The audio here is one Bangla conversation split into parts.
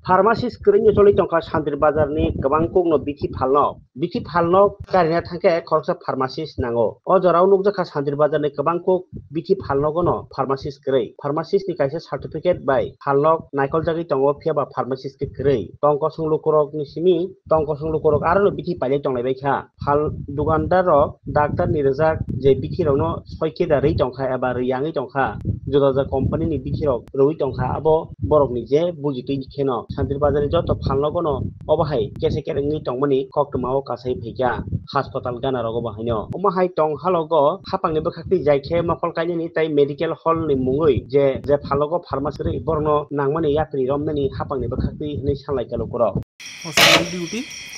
Pharmacist kering choli tongka Shantir Bazar ni gabang kongno biti phalno karina thangke khoroksa pharmacist nango o jorao nukjaka Shantir Bazar ni gabang kok biti phalno gono pharmacist krei pharmacist ni kaisa certificate bai phalno naikol jagi tongo phiaba pharmacist ke krei tongko sunglu korok ni simi tongko sunglu korok aro biti paile tonglai bai kha phal dukandar ro doctor ni rijak je biti rokno soike da rei tongkha eba riyangi tongkha joda company ni biti rok roi tongkha abo borok ni je bujitui kheno Shantir Bazar ni joto phalno gono obahai kese kerengni tongmani koktuma o kasai phekya hospital gana rogo bahaino omahai tong halogo hapangni bkhakti jaikhe mokol kainani tai medical hall ni mungoi je phalogo pharmacy borno nangmani yatri romnani hapangni bkhakti hinai sanlai kalo koro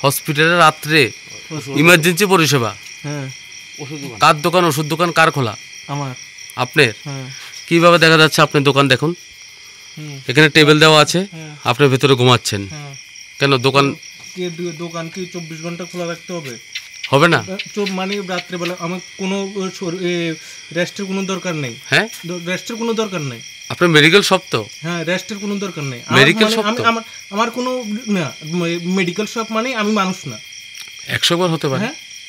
হসপিটালে রাত্রে ইমার্জেন্সি পরিষেবা কার দোকান ওষুধ দোকান কার খোলা আমার আপনার কিভাবে দেখা যাচ্ছে আপনার দোকান দেখুন এখানে টেবিল দেওয়া আছে আপনি ভেতরে ঘুমাচ্ছেন কেন দোকান দোকান কি 24 ঘন্টা খোলা রাখতে হবে হবে না মানে রাত্রে বেলা আমার কোনো রেস্টের কোনো দরকার নেই হ্যাঁ রেস্টের কোনো দরকার নেই আপনার মেডিকেল শপ তো হ্যাঁ রেস্টের কোনো দরকার নেই মেডিকেল শপ তো আমার কোনো না মেডিকেল শপ মানে আমি মানুষ না 100 বার হতে পারে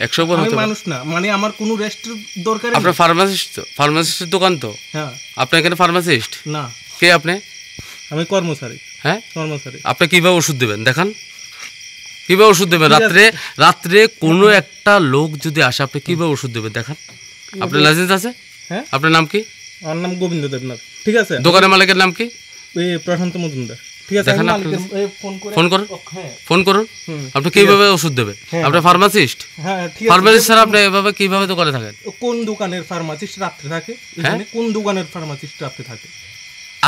100 বার হতে পারে মানুষ না মানে আমার কোনো রেস্টের দরকার নেই আপনি ফার্মাসিস্ট তো ফার্মাসিস্টের দোকান তো হ্যাঁ আপনি এখানে ফার্মাসিস্ট না কে আপনি আমি কর্মচারী হ্যাঁ কর্মচারী আপনি কিভাবে ওষুধ দেবেন দেখান কিভাবে ওষুধ দেবেন রাত্রে কোনো একটা লোক যদি আসে আপনি কিভাবে ওষুধ দেবেন দেখান আপনার লাইসেন্স আছে হ্যাঁ আপনার নাম কি আমার নাম গোবিন্দ দেবনাথ ঠিক আছে দোকানের মালিকের নাম কি প্রশান্ত মজুমদার ঠিক আছে ফোন করুন আপনি কিভাবে ওষুধ দেবেন আপনি ফার্মাসিস্ট হ্যাঁ ঠিক আছে ফার্মাসিস্ট স্যার আপনি এভাবে কিভাবে দোকানে থাকেন কোন দোকানের ফার্মাসিস্ট রাত্রে থাকে এখানে কোন দোকানের ফার্মাসিস্ট রাত্রে থাকে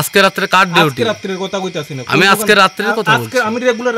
আজকে রাত্রে কার ডিউটি আজকে রাত্রের কথা কইতাছি না আমি আজকে রাত্রের কথা বলছি আজকে আমি রেগুলার